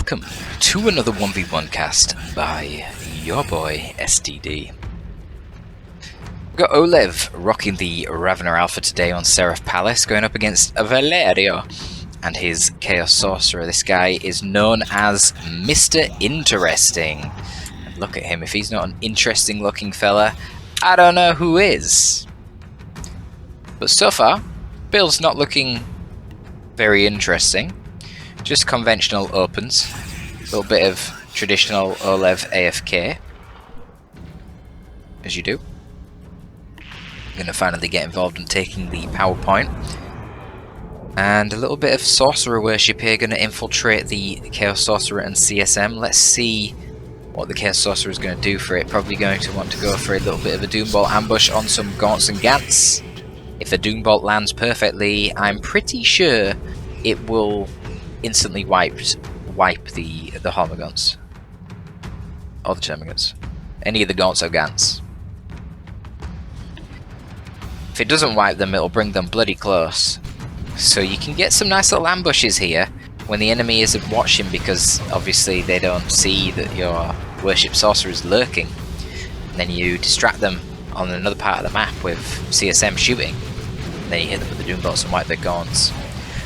welcome to another 1v1 cast by your boy SDD. We've got Olev rocking the Ravener Alpha today on Seraph Palace, going up against Valerio and his Chaos Sorcerer. This guy is known as Mr. Interesting. And look at him, if he's not an interesting looking fella, I don't know who is. But so far, build's not looking very interesting. Just conventional opens, a little bit of traditional Olev AFK, as you do. I'm going to finally get involved in taking the PowerPoint. And a little bit of Sorcerer worship here, going to infiltrate the Chaos Sorcerer and CSM. Let's see what the Chaos Sorcerer is going to do for it. Probably going to want to go for a little bit of a Doombolt ambush on some Gaunts and Gants. If the Doombolt lands perfectly, I'm pretty sure it will instantly wipe the Hormagaunts. Or the Termagants. Any of the Gaunts or Gants. If it doesn't wipe them, it'll bring them bloody close. So you can get some nice little ambushes here when the enemy isn't watching, because obviously they don't see that your Worship Sorcerer is lurking. And then you distract them on another part of the map with CSM shooting. And then you hit them with the Doombolts and wipe their Gaunts.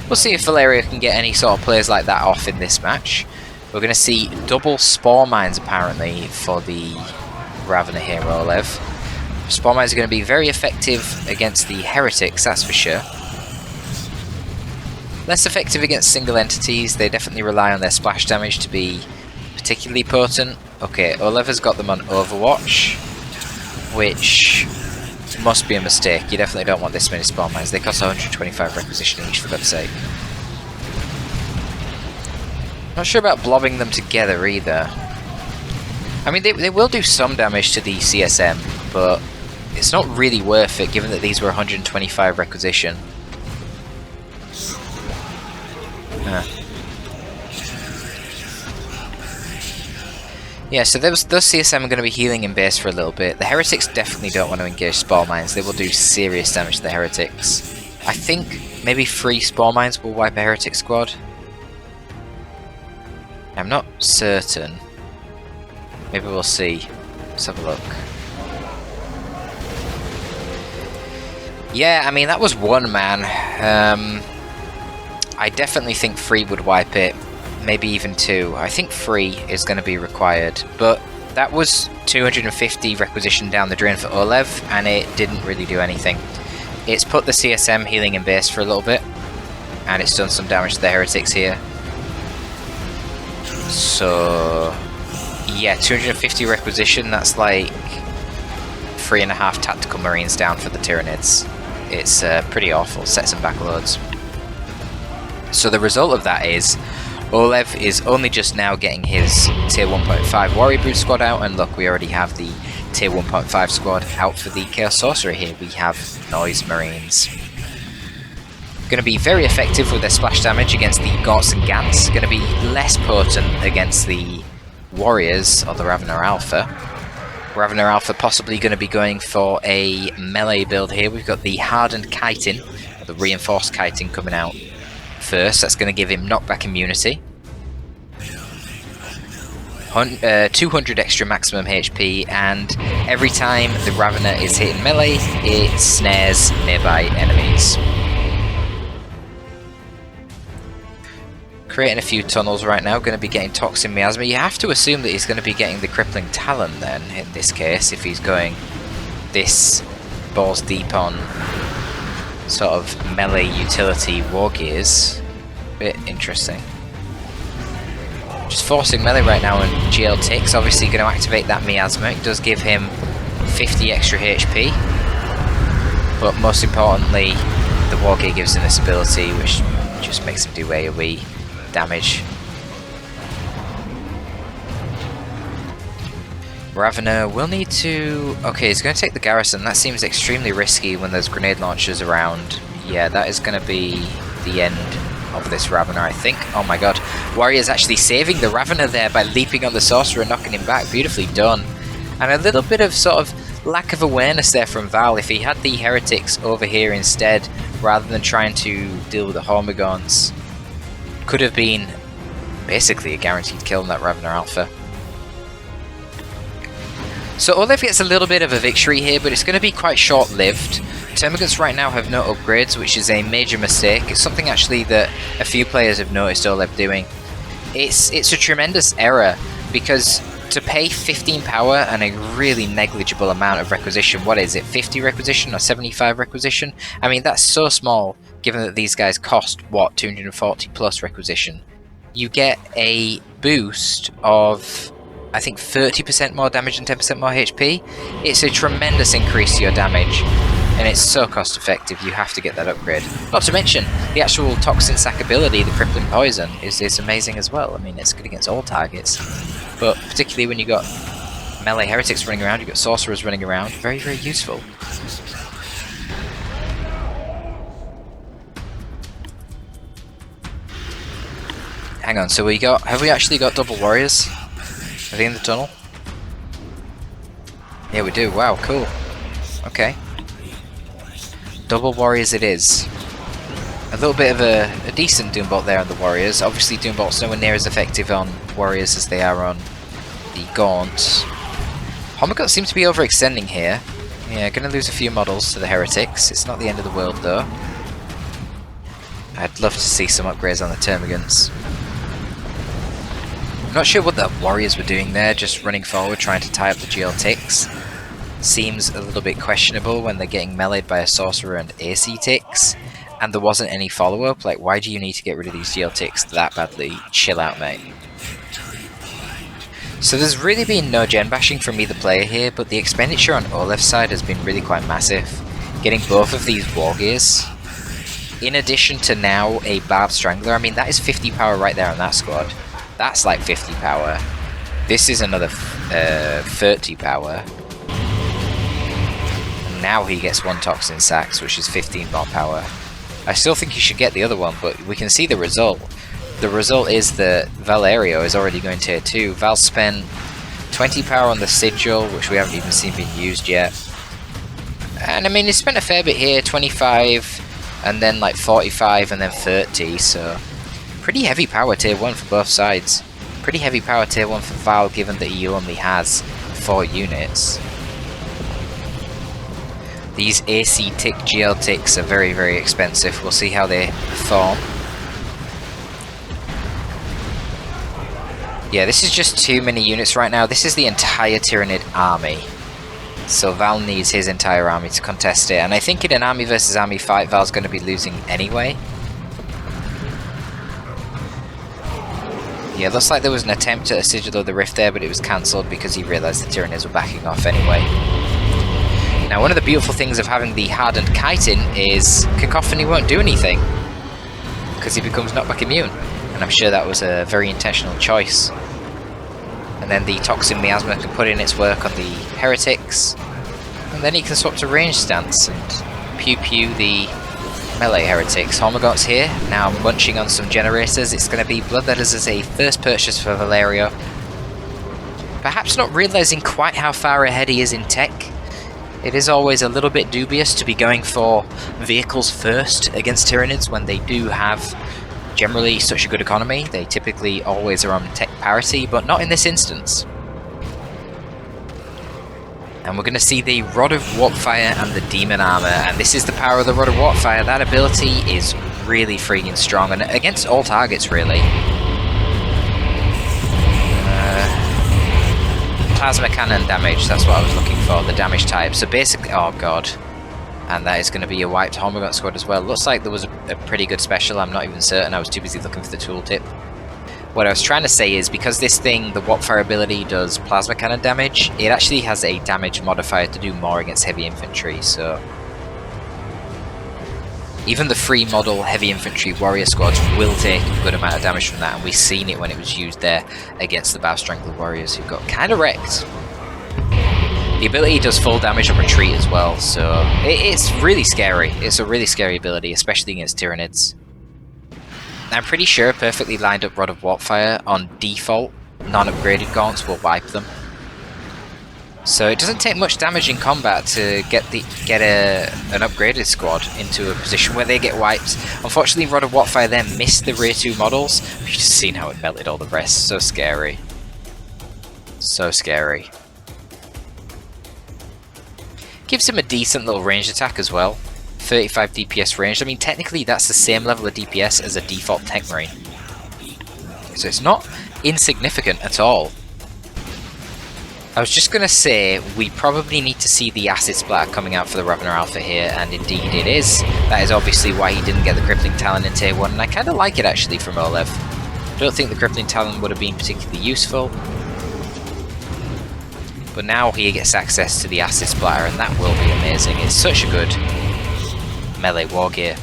We'll see if Valerio can get any sort of plays like that off in this match. We're going to see double Spore Mines apparently for the Ravener hero Olev. Spore Mines are going to be very effective against the Heretics, that's for sure. Less effective against single entities. They definitely rely on their splash damage to be particularly potent. Okay, Olev has got them on Overwatch, which must be a mistake. You definitely don't want this many Spawn Mines. They cost 125 requisition each, for God's sake. Not sure about blobbing them together either. I mean, they will do some damage to the CSM, but it's not really worth it given that these were 125 requisition. Yeah, so those CSM are going to be healing in base for a little bit. The Heretics definitely don't want to engage Spore Mines. They will do serious damage to the Heretics. I think maybe 3 Spore Mines will wipe a Heretic squad. I'm not certain. Maybe we'll see. Let's have a look. Yeah, I mean, that was one man. I definitely think 3 would wipe it. Maybe even 2. I think 3 is going to be required, but that was 250 requisition down the drain for Olev, and it didn't really do anything. It's put the CSM healing in base for a little bit, and it's done some damage to the Heretics here. So yeah, 250 requisition, that's like 3.5 tactical marines down for the Tyranids. It's pretty awful, sets them back loads. So the result of that is Olev is only just now getting his tier 1.5 Warrior Brute squad out, and look, we already have the tier 1.5 squad out for the Chaos Sorcerer here. We have Noise Marines. Going to be very effective with their splash damage against the Gaunts and Gants. Going to be less potent against the Warriors or the Ravener Alpha. Ravener Alpha possibly going to be going for a melee build here. We've got the Hardened Chitin, or the Reinforced Chitin coming out first. That's going to give him knockback immunity. 200 extra maximum HP, and every time the Ravener is hitting melee, it snares nearby enemies. Creating a few tunnels right now, going to be getting Toxin Miasma. You have to assume that he's going to be getting the Crippling Talon then, in this case, if he's going this balls deep on sort of melee utility war gears. Bit interesting. Just forcing melee right now, and GL ticks. Obviously going to activate that Miasma. It does give him 50 extra HP, but most importantly the war gear gives him this ability which just makes him do AoE damage. Ravener will need to... Okay, he's going to take the garrison. That seems extremely risky when there's grenade launchers around. Yeah, that is going to be the end of this Ravener, I think. Oh my god. Warrior's actually saving the Ravener there by leaping on the Sorcerer and knocking him back. Beautifully done. And a little bit of sort of lack of awareness there from Val. If he had the Heretics over here instead, rather than trying to deal with the Hormagaunts, could have been basically a guaranteed kill on that Ravener Alpha. So Olev gets a little bit of a victory here, but it's going to be quite short-lived. Termagants right now have no upgrades, which is a major mistake. It's something actually that a few players have noticed Olev doing. It's a tremendous error, because to pay 15 power and a really negligible amount of requisition, what is it, 50 requisition or 75 requisition? I mean, that's so small, given that these guys cost, what, 240 plus requisition. You get a boost of, I think, 30% more damage and 10% more HP. It's a tremendous increase to your damage, and it's so cost effective, you have to get that upgrade. Not to mention, the actual toxin sack ability, the crippling poison, is amazing as well. I mean, it's good against all targets, but particularly when you got melee heretics running around, you've got sorcerers running around, very, very useful. Hang on, so have we actually got double warriors? Are they in the tunnel? Yeah, we do. Wow, cool. Okay. Double warriors it is. A little bit of a decent Doombolt there on the warriors. Obviously Doombolt's nowhere near as effective on warriors as they are on the Gaunt. Homagot seems to be overextending here. Yeah, gonna lose a few models to the heretics. It's not the end of the world though. I'd love to see some upgrades on the Termagants. I'm not sure what the warriors were doing there, just running forward trying to tie up the GL ticks. Seems a little bit questionable when they're getting meleeed by a sorcerer and AC ticks, and there wasn't any follow-up. Like, why do you need to get rid of these GL ticks that badly? Chill out, mate. So there's really been no gen bashing from either player here, but the expenditure on Olev's side has been really quite massive. Getting both of these war gears, in addition to now a Barbed Strangler. I mean, that is 50 power right there on that squad. That's like 50 power. This is another 30 power. And now he gets one Toxin Sacks, which is 15 more power. I still think he should get the other one, but we can see the result. The result is that Valerio is already going tier 2. Val spent 20 power on the Sigil, which we haven't even seen being used yet. And I mean, he spent a fair bit here, 25, and then like 45, and then 30, so... pretty heavy power tier 1 for both sides. Pretty heavy power tier 1 for Val, given that he only has 4 units. These AC tick GL ticks are very, very expensive. We'll see how they perform. Yeah, this is just too many units right now. This is the entire Tyranid army. So Val needs his entire army to contest it. And I think in an army versus army fight, Val's going to be losing anyway. Yeah, looks like there was an attempt at a Sigil of the Rift there, but it was cancelled because he realised the Tyranids were backing off anyway. Now, one of the beautiful things of having the hardened chitin is Cacophony won't do anything, because he becomes knockback immune. And I'm sure that was a very intentional choice. And then the Toxin Miasma can put in its work on the Heretics, and then he can swap to range stance and pew-pew the melee heretics. Hormagot's here, now munching on some generators. It's going to be Bloodletters as a first purchase for Valerio. Perhaps not realising quite how far ahead he is in tech. It is always a little bit dubious to be going for vehicles first against Tyranids when they do have generally such a good economy. They typically always are on tech parity, but not in this instance. And we're going to see the Rod of Warpfire and the Demon Armor, and this is the power of the Rod of Warpfire. That ability is really freaking strong, and against all targets, really. Plasma Cannon damage, that's what I was looking for, the damage type. So basically, oh god. And that is going to be a wiped Hormagot squad as well. Looks like there was a pretty good special, I'm not even certain, I was too busy looking for the tooltip. What I was trying to say is, because this thing, the Warpfire ability, does plasma cannon damage, it actually has a damage modifier to do more against heavy infantry, so... even the free model heavy infantry warrior squads will take a good amount of damage from that, and we've seen it when it was used there against the Bow Strangler warriors, who got kind of wrecked. The ability does full damage on retreat as well, so it's really scary. It's a really scary ability, especially against Tyranids. I'm pretty sure perfectly lined up Rod of Warpfire on default, non-upgraded gaunts will wipe them. So it doesn't take much damage in combat to get an upgraded squad into a position where they get wiped. Unfortunately, Rod of Watfire there missed the rear 2 models. You've just seen how it melted all the rest. So scary. So scary. Gives him a decent little ranged attack as well. 35 DPS range. I mean, technically that's the same level of DPS as a default tank marine. So it's not insignificant at all. I was just going to say, we probably need to see the acid splatter coming out for the Ravener Alpha here, and indeed it is. That is obviously why he didn't get the Crippling Talon in Tier 1, and I kind of like it actually from Olev. I don't think the Crippling Talon would have been particularly useful. But now he gets access to the acid splatter, and that will be amazing. It's such a good melee war gear.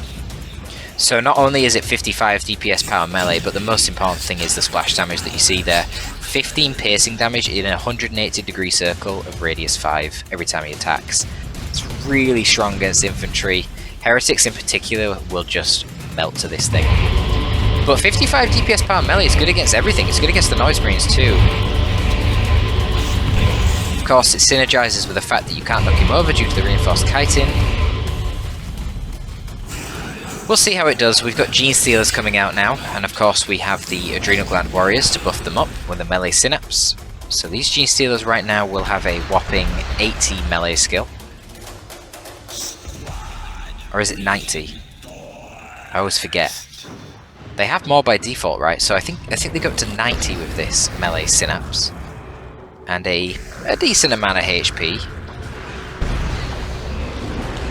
So not only is it 55 DPS power melee, but the most important thing is the splash damage that you see there. 15 piercing damage in a 180 degree circle of radius 5 every time he attacks. It's really strong against infantry. Heretics in particular will just melt to this thing. But 55 DPS power melee is good against everything. It's good against the Noise Marines too. Of course, it synergizes with the fact that you can't knock him over due to the reinforced chitin. We'll see how it does. We've got Gene Stealers coming out now, and of course we have the Adrenal Gland Warriors to buff them up with a melee synapse. So these Gene Stealers right now will have a whopping 80 melee skill. Or is it 90? I always forget. They have more by default, right? So I think they go up to 90 with this melee synapse. And a decent amount of HP.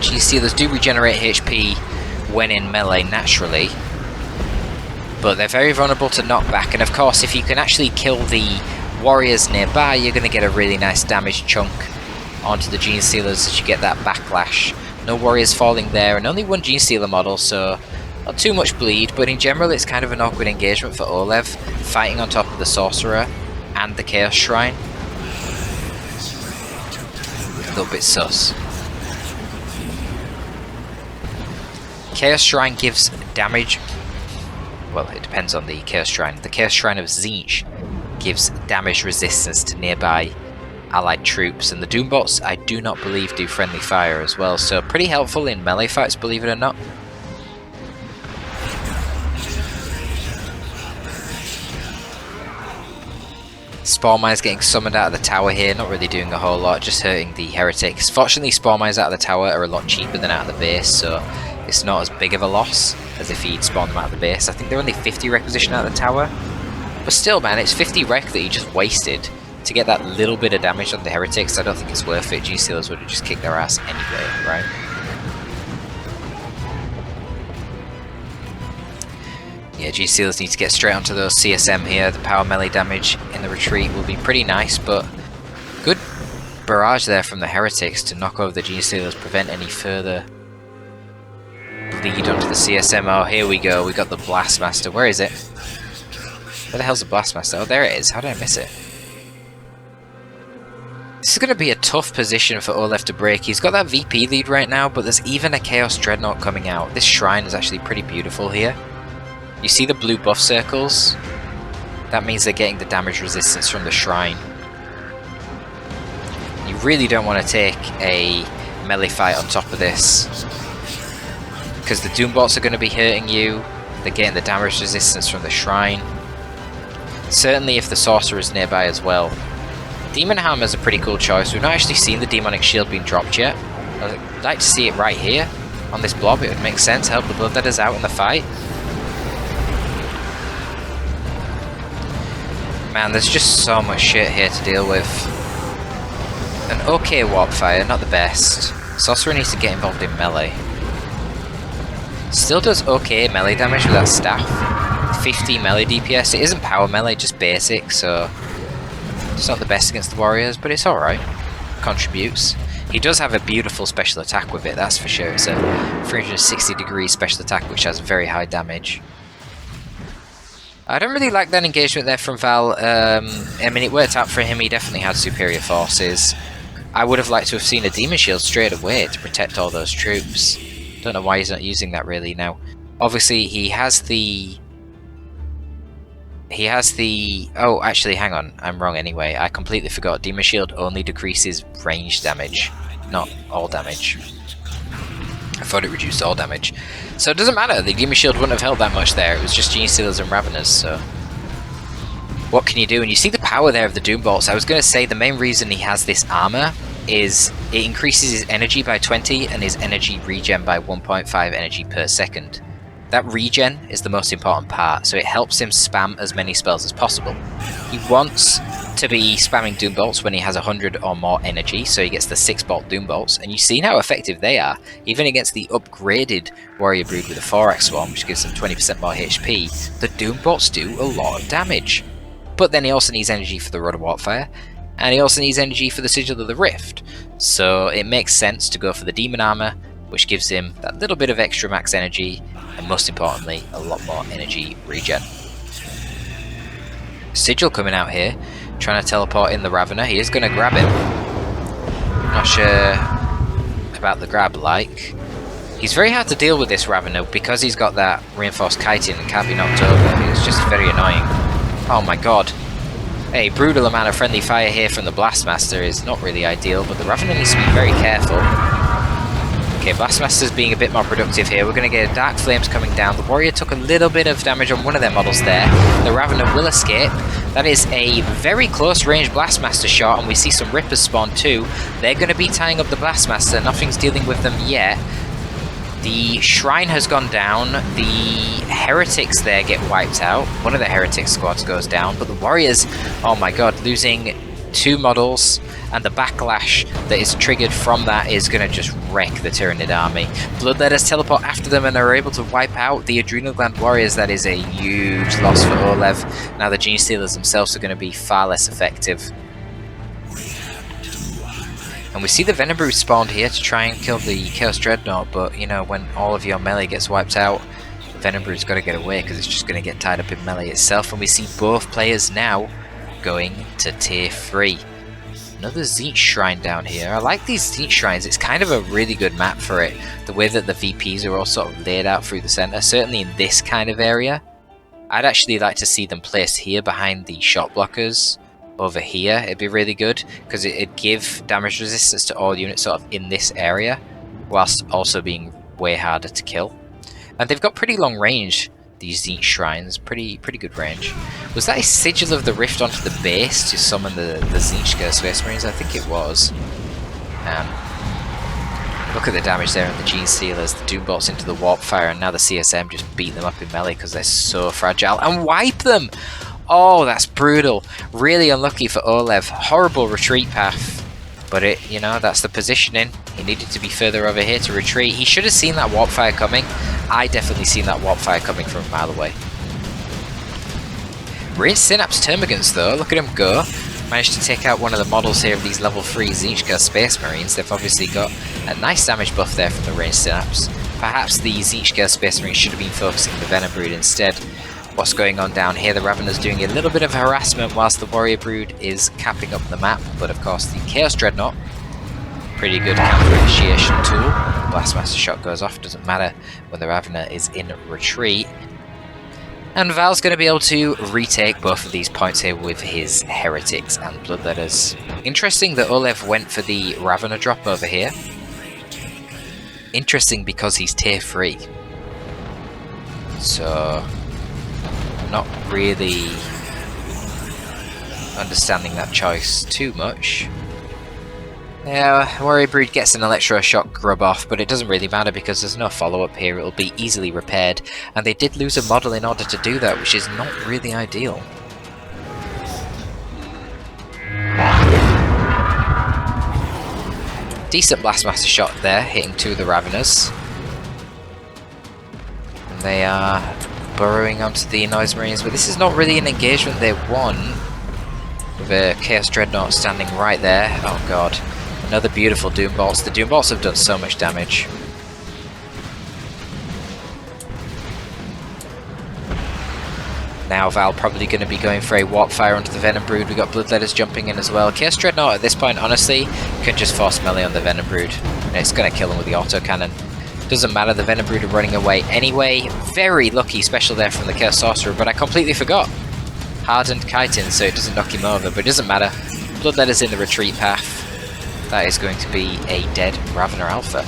Gene Stealers do regenerate HP when in melee naturally, but they're very vulnerable to knockback, and of course if you can actually kill the warriors nearby, you're going to get a really nice damage chunk onto the Gene Stealers as you get that backlash. No warriors falling there, and only one Gene Stealer model, so not too much bleed, but in general it's kind of an awkward engagement for Olev, fighting on top of the Sorcerer and the Chaos Shrine. A little bit sus. Chaos Shrine gives damage, well, it depends on the Chaos Shrine. The Chaos Shrine of Tzeentch gives damage resistance to nearby allied troops, and the Doombots I do not believe do friendly fire as well, so pretty helpful in melee fights, believe it or not. Spore Mine's getting summoned out of the tower here, not really doing a whole lot, just hurting the heretics. Fortunately, Spore Mines out of the tower are a lot cheaper than out of the base, so it's not as big of a loss as if he'd spawned them out of the base. I think they're only 50 requisition out of the tower. But still, man, it's 50 rec that he just wasted to get that little bit of damage on the heretics. I don't think it's worth it. Gene Stealers would have just kicked their ass anyway, right? Yeah, Gene Stealers need to get straight onto those CSM here. The power melee damage in the retreat will be pretty nice, but good barrage there from the heretics to knock over the Gene Stealers, prevent any further bleed onto the CSM. Oh, here we go. We got the Blastmaster. Where is it? Where the hell's the Blastmaster? Oh, there it is. How did I miss it? This is going to be a tough position for Olev to break. He's got that VP lead right now, but there's even a Chaos Dreadnought coming out. This shrine is actually pretty beautiful here. You see the blue buff circles? That means they're getting the damage resistance from the shrine. You really don't want to take a melee fight on top of this, because the Doombots are going to be hurting you. They're getting the damage resistance from the shrine. Certainly if the Sorcerer is nearby as well. Demon Hammer is a pretty cool choice. We've not actually seen the Demonic Shield being dropped yet. I'd like to see it right here on this blob. It would make sense, help the Bloodletters out in the fight. Man, there's just so much shit here to deal with. An okay warp fire, not the best. Sorcerer needs to get involved in melee. Still does okay melee damage with that staff. 50 melee DPS. It isn't power melee, just basic, so it's not the best against the warriors, but it's alright. Contributes. He does have a beautiful special attack with it, that's for sure. It's a 360 degree special attack which has very high damage. I don't really like that engagement there from Val. I mean, it worked out for him. He definitely had superior forces. I would have liked to have seen a Demon Shield straight away to protect all those troops. Don't know why he's not using that really now. Obviously, he has the He has the... Oh, actually, hang on. I'm wrong anyway. I completely forgot. Demon Shield only decreases range damage, not all damage. I thought it reduced all damage. So it doesn't matter. The Demon Shield wouldn't have held that much there. It was just Gene Stealers and Raveners, so... What can you do? And you see the power there of the Doom Bolts. I was going to say the main reason he has this armor is it increases his energy by 20 and his energy regen by 1.5 energy per second. That regen is the most important part, so it helps him spam as many spells as possible. He wants to be spamming Doom Bolts when he has 100 or more energy, so he gets the 6-bolt Doom Bolts, and you've seen how effective they are. Even against the upgraded Warrior Brood with a 4x Swarm, which gives them 20% more HP, the Doom Bolts do a lot of damage. But then he also needs energy for the Rod of Warpfire, and he also needs energy for the Sigil of the Rift, so it makes sense to go for the Demon Armor, which gives him that little bit of extra max energy, and most importantly, a lot more energy regen. Sigil coming out here, trying to teleport in the Ravener. He is going to grab him. Not sure about the grab, like. He's very hard to deal with this Ravener because he's got that reinforced kiting and can't be knocked over. It's just very annoying. Oh my god. A brutal amount of friendly fire here from the Blastmaster is not really ideal, but the Ravener needs to be very careful. Okay, Blastmaster's being a bit more productive here. We're going to get Dark Flames coming down. The Warrior took a little bit of damage on one of their models there. The Ravener will escape. That is a very close range Blastmaster shot, and we see some Rippers spawn too. They're going to be tying up the Blastmaster. Nothing's dealing with them yet. The Shrine has gone down. The Heretics there get wiped out. One of the Heretic squads goes down, but the Warriors, oh my god, losing 2 models, and the backlash that is triggered from that is going to just wreck the Tyranid army. Bloodletters teleport after them and are able to wipe out the Adrenal Gland Warriors. That is a huge loss for Olev. Now the Gene Stealers themselves are going to be far less effective. And we see the Venom Brood spawned here to try and kill the Chaos Dreadnought, but you know, when all of your melee gets wiped out, the Venom Brood's got to get away because it's just going to get tied up in melee itself. And we see both players now going to tier 3. Another Tzeentch Shrine down here. I like these Tzeentch Shrines. It's kind of a really good map for it. The way that the VPs are all sort of laid out through the center, certainly in this kind of area. I'd actually like to see them placed here behind the shot blockers. Over here, it'd be really good because it'd give damage resistance to all units sort of in this area, whilst also being way harder to kill. And they've got pretty long range, these Tzeentch Shrines, pretty good range. Was that a Sigil of the Rift onto the base to summon the Tzeentch Space Marines? I think it was. Look at the damage there on the Gene Stealers, the Doom Bolts into the Warpfire, and now the CSM just beat them up in melee because they're so fragile, and wipe them! Oh, that's brutal. Really unlucky for Olev. Horrible retreat path. But it, you know, that's the positioning. He needed to be further over here to retreat. He should have seen that Warpfire coming. I definitely seen that Warpfire coming from a mile away. Ranged Synapse Termagants though, look at him go. Managed to take out one of the models here of these level 3 Tzeentch Space Marines. They've obviously got a nice damage buff there from the Ranged Synapse. Perhaps the Tzeentch Space Marines should have been focusing the Venom Brood instead. What's going on down here? The Ravener's doing a little bit of harassment whilst the Warrior Brood is capping up the map, but of course the Chaos Dreadnought, pretty good counter initiation tool. Blastmaster shot goes off, doesn't matter when the Ravener is in retreat. And Val's going to be able to retake both of these points here with his Heretics and Bloodletters. Interesting that Olev went for the Ravener drop over here. Interesting because he's tier 3. So not really understanding that choice too much. Yeah, Warrior Brood gets an Electroshock grub off, but it doesn't really matter because there's no follow-up here. It'll be easily repaired, and they did lose a model in order to do that, which is not really ideal. Decent Blastmaster shot there, hitting 2 of the Raveners. And they are burrowing onto the Noise Marines, but this is not really an engagement they won. With a Chaos Dreadnought standing right there. Oh god. Another beautiful Doom Bolts. The Doom Bolts have done so much damage. Now Val probably going to be going for a Warpfire onto the Venom Brood. We've got Bloodletters jumping in as well. Chaos Dreadnought at this point, honestly, can just force melee on the Venom Brood. And it's going to kill him with the autocannon. Doesn't matter, the Venom Brood are running away anyway. Very lucky special there from the Chaos Sorcerer, but I completely forgot. hardened chitin so it doesn't knock him over, but it doesn't matter. Bloodletter's in the retreat path. That is going to be a dead Ravener Alpha.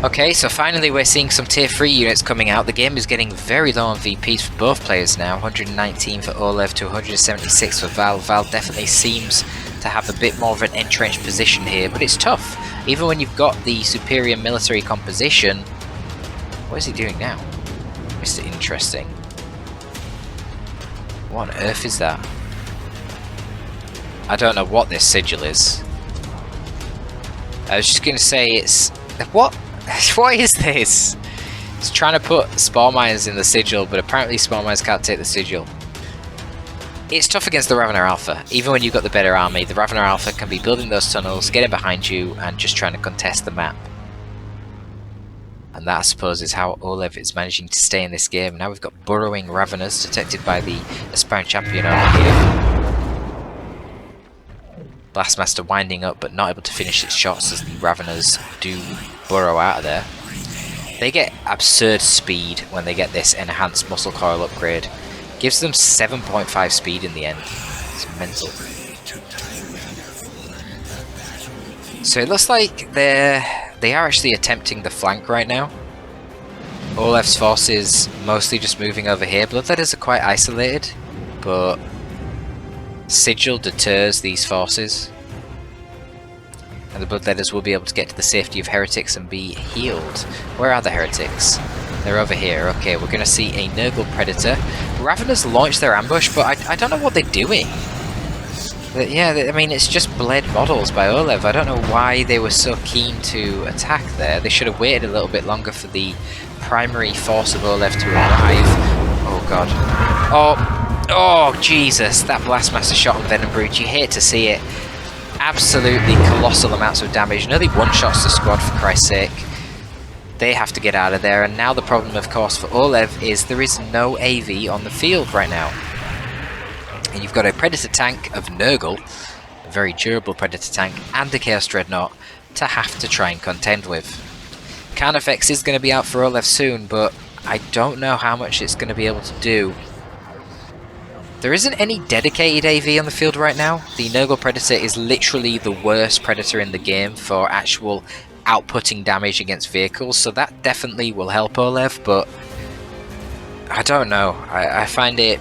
Okay, so finally we're seeing some tier 3 units coming out. The game is getting very low on VPs for both players now. 119 for Olev to 176 for Val. Val definitely seems to have a bit more of an entrenched position here, but it's tough. Even when you've got the superior military composition. What is he doing now? Mr. Interesting. What on earth is that? I don't know what this sigil is. I was just going to say it's... What? What is this? It's trying to put spore mines in the sigil, but apparently spore mines can't take the sigil. It's tough against the Ravener Alpha. Even when you've got the better army, the Ravener Alpha can be building those tunnels, getting behind you, and just trying to contest the map. And that, I suppose, is how Olev is managing to stay in this game. Now we've got burrowing Raveners detected by the aspiring champion over here. Blastmaster winding up but not able to finish its shots as the Raveners do burrow out of there. They get absurd speed when they get this enhanced muscle coil upgrade. Gives them 7.5 speed in the end. It's mental. So it looks like they are actually attempting the flank right now. Olev's forces mostly just moving over here. Bloodletters are quite isolated, but Sigil deters these forces, and the Bloodletters will be able to get to the safety of heretics and be healed. Where are the heretics? They're over here. Okay, we're going to see a Nurgle Predator. Raveners launch their ambush, but I don't know what they're doing. Yeah, I mean, it's just bled models by Olev. I don't know why they were so keen to attack there. They should have waited a little bit longer for the primary force of Olev to arrive. Oh god. Oh, Jesus, that Blastmaster shot on Venom Brood, you hate to see it. Absolutely colossal amounts of damage. Nearly one-shots the squad, for Christ's sake. They have to get out of there, and now the problem, of course, for Olev is there is no AV on the field right now. And you've got a Predator tank of Nurgle, a very durable Predator tank, and a Chaos Dreadnought to have to try and contend with. Carnifex is going to be out for Olev soon, but I don't know how much it's going to be able to do. There isn't any dedicated AV on the field right now. The Nurgle Predator is literally the worst Predator in the game for actual outputting damage against vehicles, so that definitely will help Olev, but I don't know. I find it...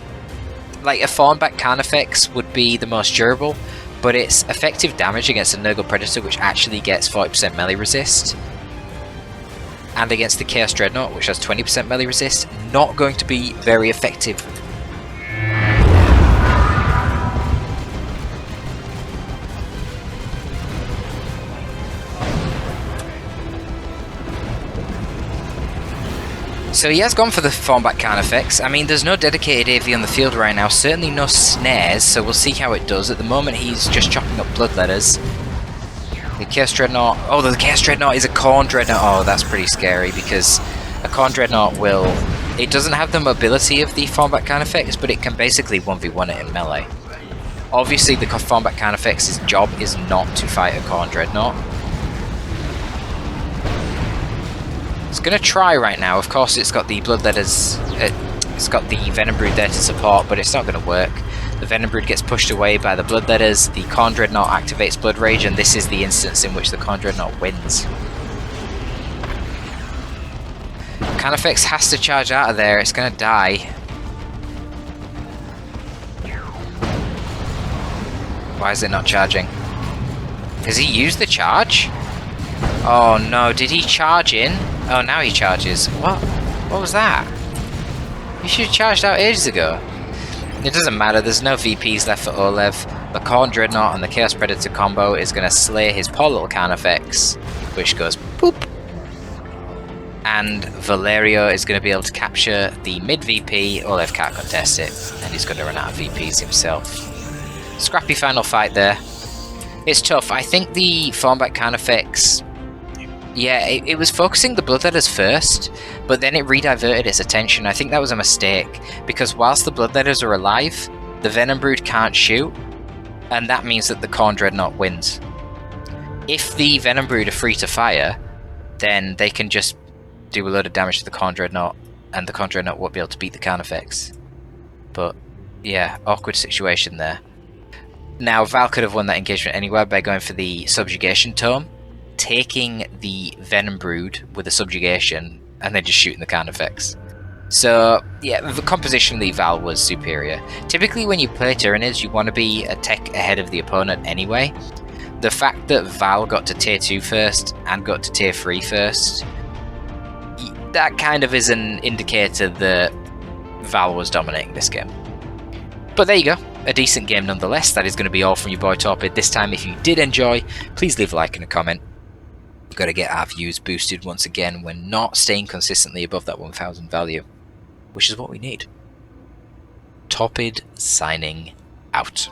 Like, a Thornback Carnifex would be the most durable, but its effective damage against a Nurgle Predator, which actually gets 40% melee resist, and against the Chaos Dreadnought, which has 20% melee resist, not going to be very effective. So he has gone for the Thornback Carnifex. I mean, there's no dedicated AV on the field right now, certainly no snares, so we'll see how it does. At the moment, he's just chopping up Bloodletters. The Chaos Dreadnought... Oh, the Chaos Dreadnought is a Khorne Dreadnought. Oh, that's pretty scary, because a Khorne Dreadnought will... It doesn't have the mobility of the Thornback Carnifex, but it can basically 1v1 it in melee. Obviously, the Thornback Carnifex's job is not to fight a Khorne Dreadnought. It's going to try right now. Of course, it's got the Bloodletters, it's got the Venom Brood there to support, but it's not going to work. The Venom Brood gets pushed away by the Bloodletters, the Khorne Dreadnought activates Blood Rage, and this is the instance in which the Khorne Dreadnought wins. Carnifex has to charge out of there, it's going to die. Why is it not charging? Has he used the charge? Oh no, did he charge in? Oh, now he charges. What? What was that? You should have charged out ages ago. It doesn't matter, there's no VPs left for Olev. The Khorne Dreadnought and the Chaos Predator combo is going to slay his poor little Carnifex, which goes boop. And Valerio is going to be able to capture the mid VP. Olev can't contest it, and he's going to run out of VPs himself. Scrappy final fight there. It's tough. I think the Thornback Carnifex... Yeah, it was focusing the Bloodletters first, but then it rediverted its attention. I think that was a mistake, because whilst the Bloodletters are alive, the Venom Brood can't shoot, and that means that the Khorne Dreadnought wins. If the Venom Brood are free to fire, then they can just do a load of damage to the Khorne Dreadnought and the Conjurer Knight won't be able to beat the Carnifex. But yeah, awkward situation there. Now Val could have won that engagement anywhere by going for the Subjugation Tome, taking the Venom Brood with the Subjugation, and then just shooting the Carnifex. So yeah, compositionally Val was superior. Typically when you play Tyranids, you want to be a tech ahead of the opponent anyway. The fact that Val got to tier 2 first and got to tier 3 first, that kind of is an indicator that Val was dominating this game. But there you go, a decent game nonetheless. That is going to be all from your boy Torpid this time. If you did enjoy, please leave a like and a comment. We've got to get our views boosted once again. We're not staying consistently above that 1000 value, which is what we need. Torpid signing out.